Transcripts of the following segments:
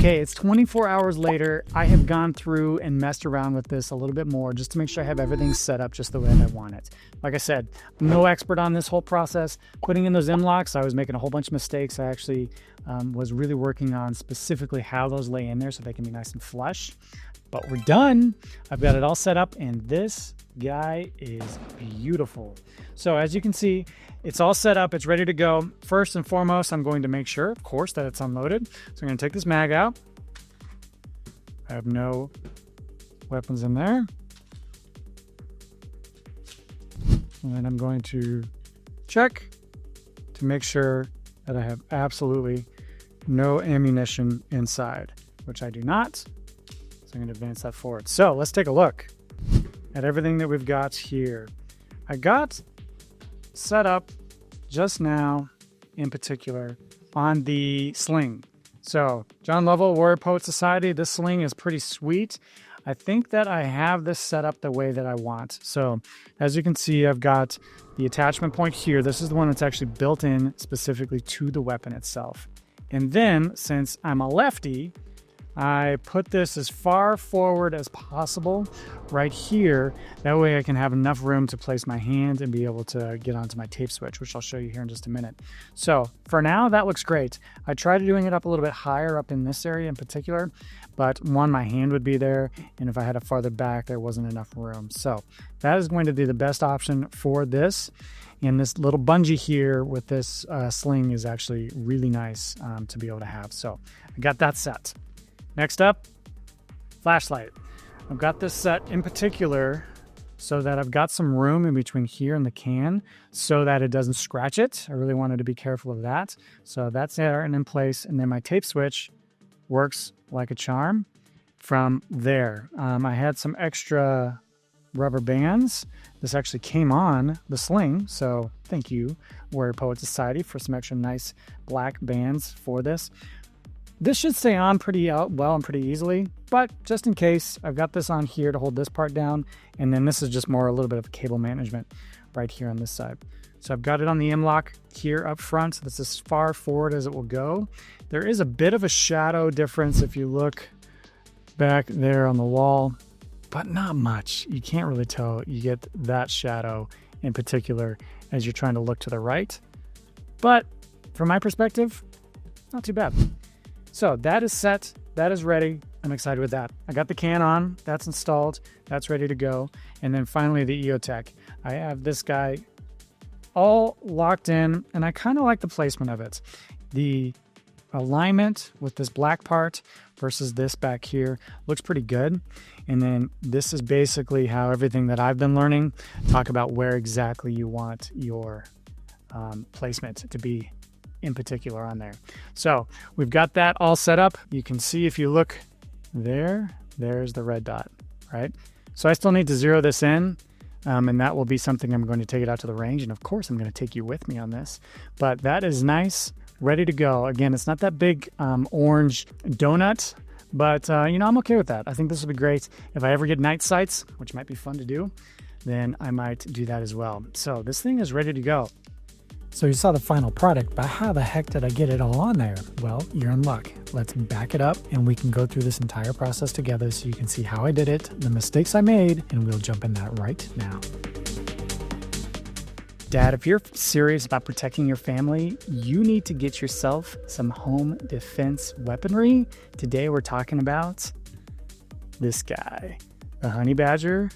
Okay, it's 24 hours later. I have gone through and messed around with this a little bit more just to make sure I have everything set up just the way that I want it. Like I said, I'm no expert on this whole process. Putting in those M-locks, I was making a whole bunch of mistakes. I actually was really working on specifically how those lay in there so they can be nice and flush. But we're done. I've got it all set up, and this guy is beautiful. So as you can see, it's all set up. It's ready to go. First and foremost, I'm going to make sure, of course, that it's unloaded. So I'm going to take this mag out. I have no weapons in there. And then I'm going to check to make sure that I have absolutely no ammunition inside, which I do not. So I'm going to advance that forward. So let's take a look at everything that we've got here. I got set up just now, in particular, on the Sling. So John Lovell, Warrior Poet Society, this Sling is pretty sweet. I think that I have this set up the way that I want. So as you can see, I've got the attachment point here. This is the one that's actually built in specifically to the weapon itself. And then, since I'm a lefty, I put this as far forward as possible right here. That way I can have enough room to place my hand and be able to get onto my tape switch, which I'll show you here in just a minute. So for now, that looks great. I tried doing it up a little bit higher up in this area in particular, but one, my hand would be there, and if I had it farther back, there wasn't enough room. So that is going to be the best option for this. And this little bungee here with this Sling is actually really nice to be able to have. So I got that set. Next up, flashlight. I've got this set in particular so that I've got some room in between here and the can so that it doesn't scratch it. I really wanted to be careful of that. So that's there and in place. And then my tape switch works like a charm from there. I had some extra rubber bands. This actually came on the Sling. So thank you, Warrior Poet Society, for some extra nice black bands for this. This should stay on pretty well and pretty easily, but just in case, I've got this on here to hold this part down, and then this is just more a little bit of cable management right here on this side. So I've got it on the M-lock here up front. So that's as far forward as it will go. There is a bit of a shadow difference if you look back there on the wall, but not much. You can't really tell. You get that shadow in particular as you're trying to look to the right. But from my perspective, not too bad. So that is set, that is ready. I'm excited with that. I got the can on, that's installed, that's ready to go. And then finally the EOTech. I have this guy all locked in, and I kind of like the placement of it. The alignment with this black part versus this back here looks pretty good. And then this is basically how everything that I've been learning, talk about where exactly you want your placement to be in particular on there. So we've got that all set up. You can see if you look there, there's the red dot, right? So I still need to zero this in, and that will be something I'm going to take it out to the range. And of course, I'm going to take you with me on this, but that is nice, ready to go. Again, it's not that big orange donut, but you know, I'm okay with that. I think this will be great. If I ever get night sights, which might be fun to do, then I might do that as well. So this thing is ready to go. So you saw the final product, but how the heck did I get it all on there? Well, you're in luck. Let's back it up and we can go through this entire process together so you can see how I did it, the mistakes I made, and we'll jump in that right now. Dad, if you're serious about protecting your family, you need to get yourself some home defense weaponry. Today we're talking about this guy, the Honey Badger.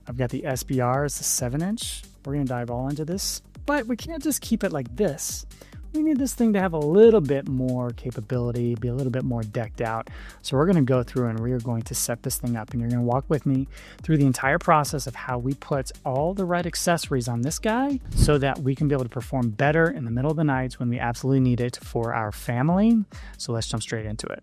I've got the SBR, it's a 7-inch. We're gonna dive all into this. But we can't just keep it like this. We need this thing to have a little bit more capability, be a little bit more decked out. So we're going to go through and we are going to set this thing up, and you're going to walk with me through the entire process of how we put all the right accessories on this guy so that we can be able to perform better in the middle of the night when we absolutely need it for our family. So let's jump straight into it.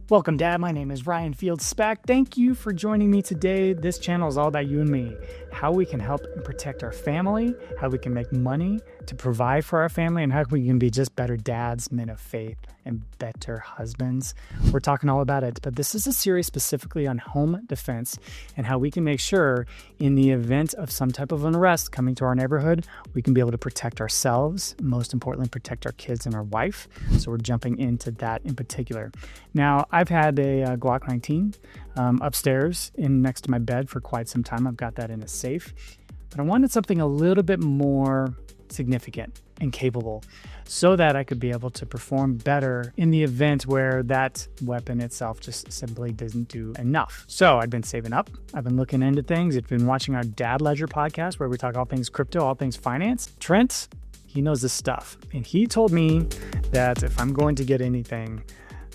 Welcome, Dad. My name is Ryan Fields-Spack. Thank you for joining me today. This channel is all about you and me, how we can help and protect our family, how we can make money to provide for our family and how we can be just better dads, men of faith, and better husbands. We're talking all about it, but this is a series specifically on home defense and how we can make sure in the event of some type of unrest coming to our neighborhood, we can be able to protect ourselves, most importantly, protect our kids and our wife. So we're jumping into that in particular. Now, I've had a Glock 19 upstairs in next to my bed for quite some time. I've got that in a safe, but I wanted something a little bit more significant and capable so that I could be able to perform better in the event where that weapon itself just simply doesn't do enough. So I've been saving up. I've been looking into things. I've been watching our Dad Ledger podcast where we talk all things crypto, all things finance. Trent, he knows this stuff. And he told me that if I'm going to get anything,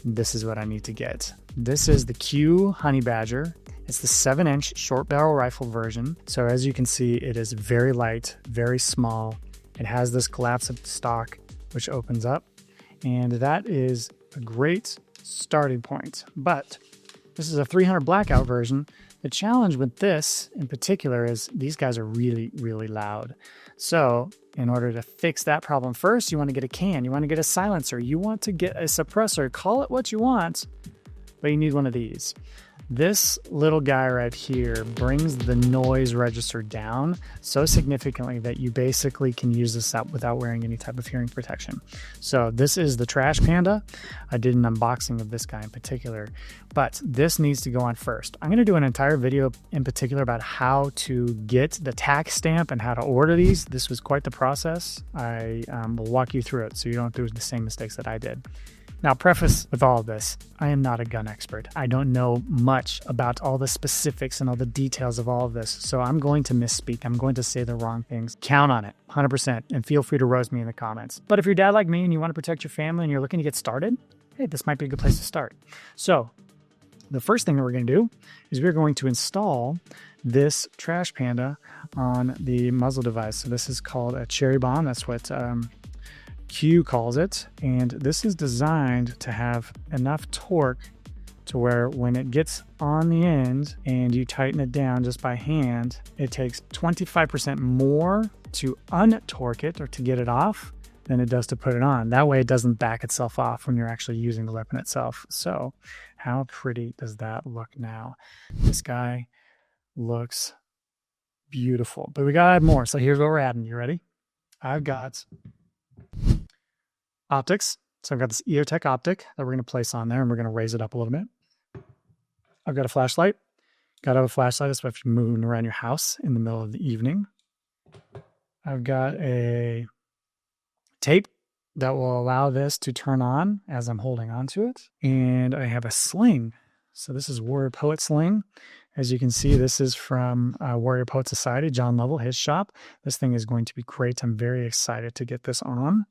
this is what I need to get. This is the Q Honey Badger. It's the 7-inch short barrel rifle version. So as you can see, it is very light, very small. It has this collapsible stock, which opens up. And that is a great starting point. But this is a 300 Blackout version. The challenge with this in particular is these guys are really, really loud. So in order to fix that problem first, you want to get a can, you want to get a silencer, you want to get a suppressor, call it what you want, but you need one of these. This little guy right here brings the noise register down so significantly that you basically can use this up without wearing any type of hearing protection. So this is the Trash Panda. I did an unboxing of this guy in particular, but this needs to go on first. I'm going to do an entire video in particular about how to get the tax stamp and how to order these. This was quite the process. I will walk you through it so you don't do the same mistakes that I did. Now, preface with all of this, I am not a gun expert. I don't know much about all the specifics and all the details of all of this, so I'm going to misspeak. I'm going to say the wrong things. Count on it, 100%, and feel free to roast me in the comments. But if you're a dad like me and you want to protect your family and you're looking to get started, hey, this might be a good place to start. So the first thing that we're going to do is we're going to install this Trash Panda on the muzzle device. So this is called a cherry bomb. That's what Q calls it, and this is designed to have enough torque to where when it gets on the end and you tighten it down just by hand, it takes 25% more to untorque it or to get it off than it does to put it on. That way it doesn't back itself off when you're actually using the weapon itself. So how pretty does that look now? This guy looks beautiful, but we gotta add more. So here's what we're adding. You ready? I've got optics. So I've got this EOTech optic that we're going to place on there, and we're going to raise it up a little bit. I've got a flashlight. Got to have a flashlight, especially if you're moving around your house in the middle of the evening. I've got a tape that will allow this to turn on as I'm holding onto it. And I have a sling. So this is Warrior Poet Sling. As you can see, this is from Warrior Poet Society, John Lovell, his shop. This thing is going to be great. I'm very excited to get this on.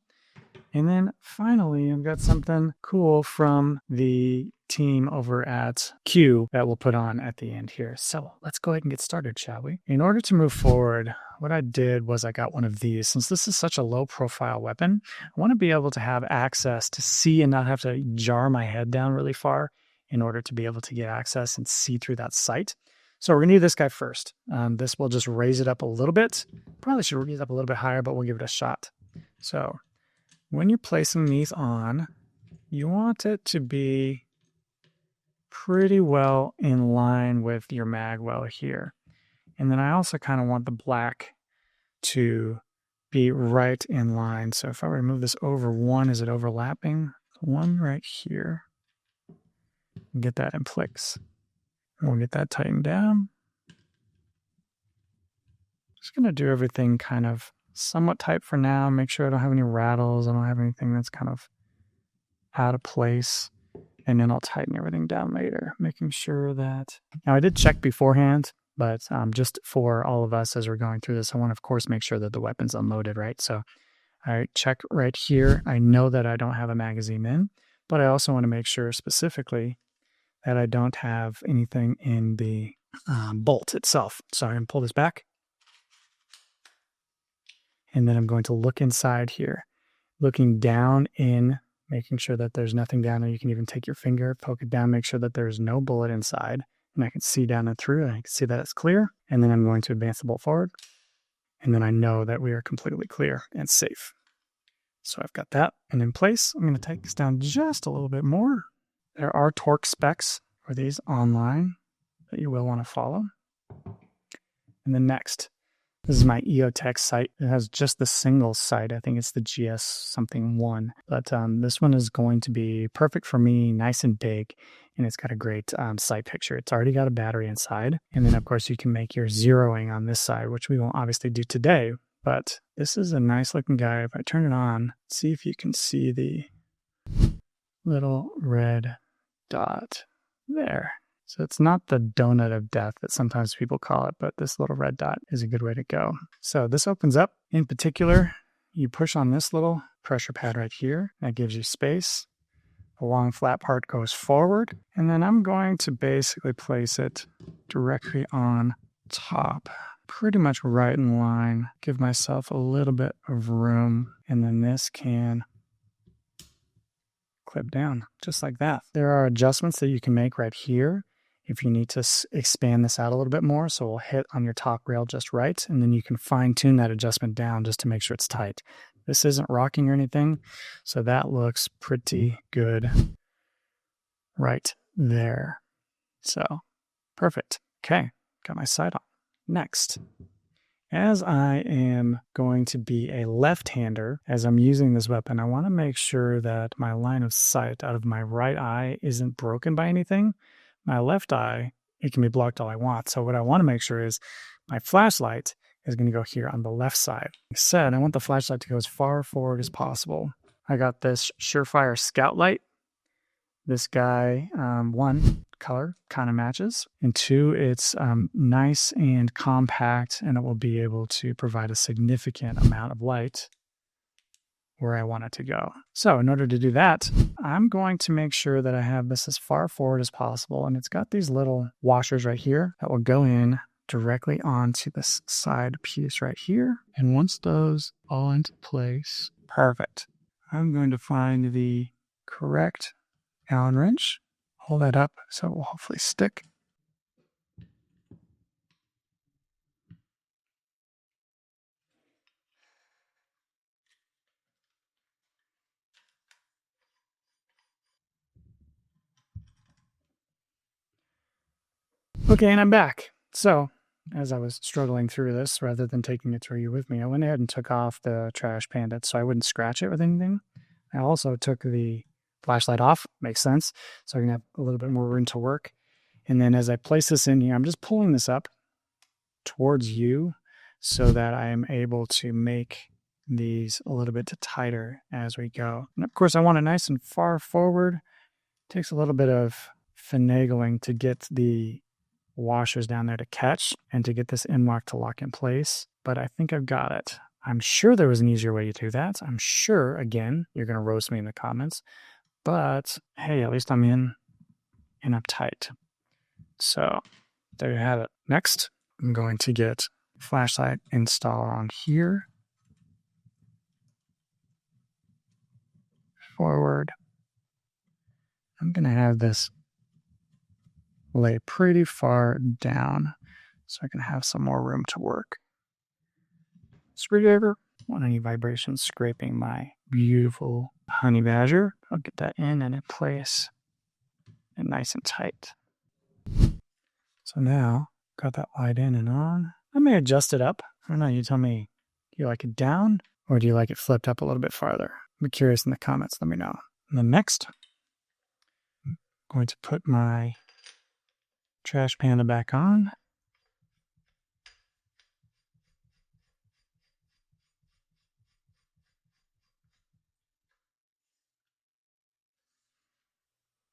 And then finally, I've got something cool from the team over at Q that we'll put on at the end here. So let's go ahead and get started, shall we? In order to move forward, what I did was I got one of these. Since this is such a low profile weapon, I want to be able to have access to see and not have to jar my head down really far in order to be able to get access and see through that sight. So we're going to do this guy first. This will just raise it up a little bit. Probably should raise it up a little bit higher, but we'll give it a shot. So when you're placing these on, you want it to be pretty well in line with your mag well here. And then I also kind of want the black to be right in line. So if I were to move this over one, is it overlapping? One right here. Get that in place. We'll get that tightened down. Just going to do everything kind of somewhat tight for now. Make sure I don't have any rattles. I don't have anything that's kind of out of place. And then I'll tighten everything down later, making sure that... Now, I did check beforehand, but just for all of us as we're going through this, I want to, of course, make sure that the weapon's unloaded, right? So I check right here. I know that I don't have a magazine in, but I also want to make sure specifically that I don't have anything in the bolt itself. So I'm going to pull this back. And then I'm going to look inside here, looking down in, making sure that there's nothing down there. You can even take your finger, poke it down, make sure that there's no bullet inside. And I can see down and through, and I can see that it's clear. And then I'm going to advance the bolt forward. And then I know that we are completely clear and safe. So I've got that and in place. I'm going to take this down just a little bit more. There are torque specs for these online that you will want to follow. And then next, this is my EOTech sight. It has just the single sight. I think it's the GS something 1. But this one is going to be perfect for me, nice and big. And it's got a great sight picture. It's already got a battery inside. And then, of course, you can make your zeroing on this side, which we won't obviously do today. But this is a nice looking guy. If I turn it on, see if you can see the little red dot there. So it's not the donut of death that sometimes people call it, but this little red dot is a good way to go. So this opens up. In particular, you push on this little pressure pad right here. That gives you space. The long flat part goes forward. And then I'm going to basically place it directly on top. Pretty much right in line. Give myself a little bit of room. And then this can clip down just like that. There are adjustments that you can make right here if you need to expand this out a little bit more. So we'll hit on your top rail just right, and then you can fine tune that adjustment down just to make sure it's tight. This isn't rocking or anything, so that looks pretty good right there. So perfect. Okay, got my sight on. Next, as I am going to be a left-hander, as I'm using this weapon, I want to make sure that my line of sight out of my right eye isn't broken by anything. My left eye, it can be blocked all I want. So what I want to make sure is my flashlight is going to go here on the left side. Like I said, I want the flashlight to go as far forward as possible. I got this SureFire scout light. This guy, 1, color kind of matches, and 2, it's nice and compact, and it will be able to provide a significant amount of light where I want it to go. So in order to do that, I'm going to make sure that I have this as far forward as possible, and it's got these little washers right here that will go in directly onto this side piece right here. And once those all into place, perfect. I'm going to find the correct Allen wrench, hold that up so it will hopefully stick. Okay, and I'm back. So, as I was struggling through this, rather than taking it through you with me, I went ahead and took off the Trash Panda so I wouldn't scratch it with anything. I also took the flashlight off, makes sense, so I can have a little bit more room to work. And then as I place this in here, I'm just pulling this up towards you so that I am able to make these a little bit tighter as we go. And of course, I want it nice and far forward. It takes a little bit of finagling to get the washers down there to catch and to get this end lock to lock in place, but I think I've got it. I'm sure there was an easier way to do that. I'm sure, again, you're going to roast me in the comments, but hey, at least I'm in and I'm tight. So there you have it. Next, I'm going to get flashlight installer on here. Forward. I'm going to have this lay pretty far down so I can have some more room to work. Screwdriver. Want any vibrations scraping my beautiful honey badger? I'll get that in and in place and nice and tight. So now, got that light in and on. I may adjust it up. I don't know, you tell me, do you like it down or do you like it flipped up a little bit farther? I'm curious in the comments, let me know. And then next, I'm going to put my Trash Panda back on.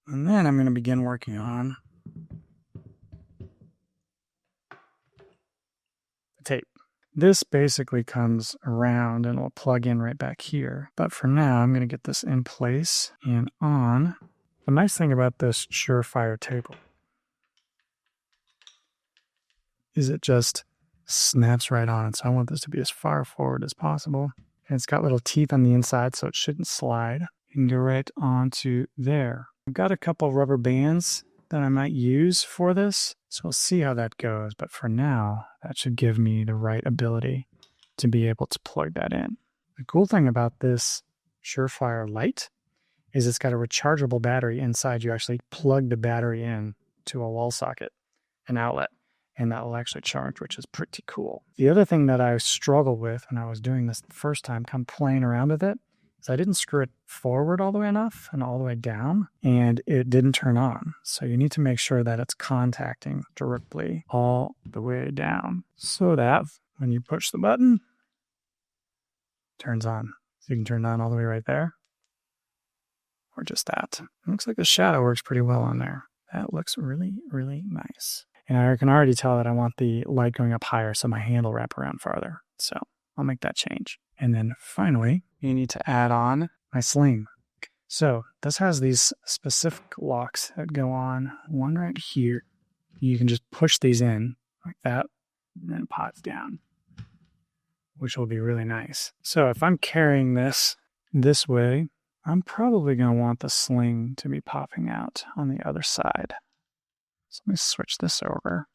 And then I'm going to begin working on the tape. This basically comes around and will plug in right back here. But for now, I'm going to get this in place and on. The nice thing about this SureFire tape is it just snaps right on. So I want this to be as far forward as possible. And it's got little teeth on the inside, so it shouldn't slide. You can go right onto there. I've got a couple rubber bands that I might use for this, so we'll see how that goes. But for now, that should give me the right ability to be able to plug that in. The cool thing about this SureFire light is it's got a rechargeable battery inside. You actually plug the battery in to a wall socket, an outlet, and that will actually charge, which is pretty cool. The other thing that I struggled with when I was doing this the first time, kind of playing around with it, is I didn't screw it forward all the way enough and all the way down, and it didn't turn on. So you need to make sure that it's contacting directly all the way down so that when you push the button, it turns on. So you can turn it on all the way right there, or just that. It looks like the shadow works pretty well on there. That looks really, really nice. And I can already tell that I want the light going up higher so my hand will wrap around farther. So I'll make that change. And then finally, you need to add on my Sling. So this has these specific locks that go on. One right here. You can just push these in like that, and then it pops down, which will be really nice. So if I'm carrying this way, I'm probably going to want the Sling to be popping out on the other side. So let me switch this over.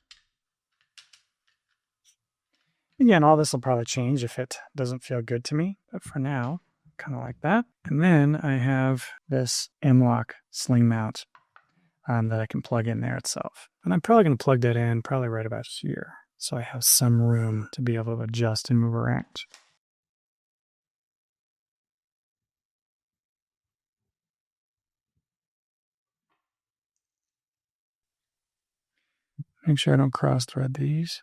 Again, all this will probably change if it doesn't feel good to me, but for now, kind of like that. And then I have this M-Lock Sling mount that I can plug in there itself. And I'm probably going to plug that in probably right about here, so I have some room to be able to adjust and move around. Make sure I don't cross-thread these.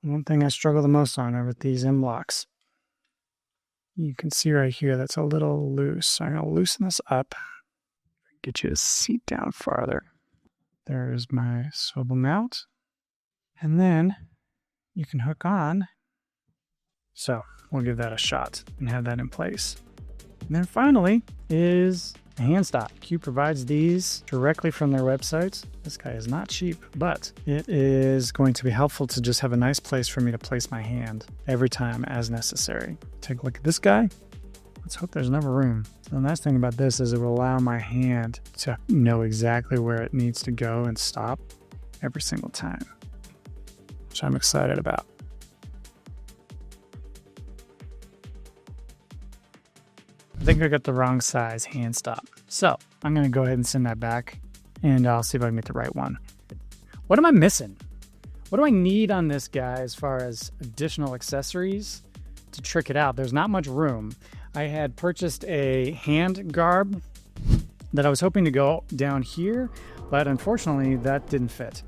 One thing I struggle the most on are with these M-Locks. You can see right here that's a little loose. So I'm going to loosen this up, get you to seat down farther. There's my swivel mount. And then you can hook on. So we'll give that a shot and have that in place. And then finally is a hand stop. Q provides these directly from their website. This guy is not cheap, but it is going to be helpful to just have a nice place for me to place my hand every time as necessary. Take a look at this guy. Let's hope there's never room. So the nice thing about this is it will allow my hand to know exactly where it needs to go and stop every single time, which I'm excited about. I think I got the wrong size hand stop. So I'm going to go ahead and send that back and I'll see if I can get the right one. What am I missing? What do I need on this guy as far as additional accessories to trick it out? There's not much room. I had purchased a hand guard that I was hoping to go down here, but unfortunately that didn't fit.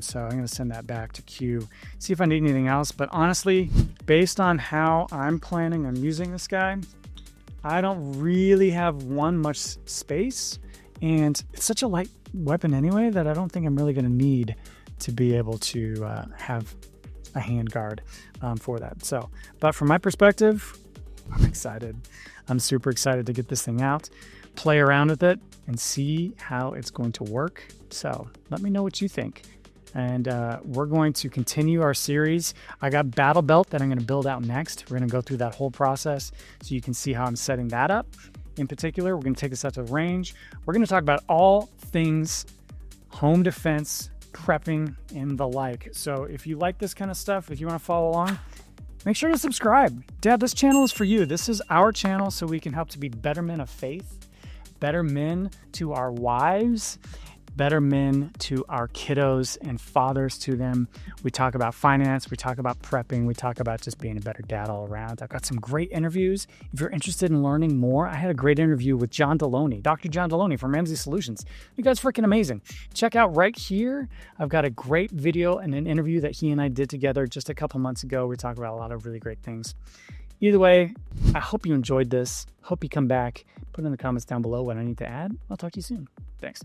So I'm going to send that back to Q, see if I need anything else. But honestly, based on how I'm planning on using this guy, I don't really have much space, and it's such a light weapon anyway that I don't think I'm really going to need to be able to have a hand guard for that. So, but from my perspective, I'm excited. I'm super excited to get this thing out, play around with it, and see how it's going to work. So let me know what you think. And we're going to continue our series. I got Battle Belt that I'm going to build out next. We're going to go through that whole process so you can see how I'm setting that up. In particular, we're going to take this out to the range. We're going to talk about all things home defense, prepping, and the like. So if you like this kind of stuff, if you want to follow along, make sure to subscribe. Dad, this channel is for you. This is our channel so we can help to be better men of faith, better men to our wives, better men to our kiddos and fathers to them. We talk about finance, we talk about prepping, we talk about just being a better dad all around. I've got some great interviews. If you're interested in learning more, I had a great interview with John Deloney, Dr. John Deloney from Ramsey Solutions. You guys freaking amazing. Check out right here. I've got a great video and an interview that he and I did together just a couple months ago. We talk about a lot of really great things. Either way, I hope you enjoyed this. Hope you come back. Put in the comments down below what I need to add. I'll talk to you soon. Thanks.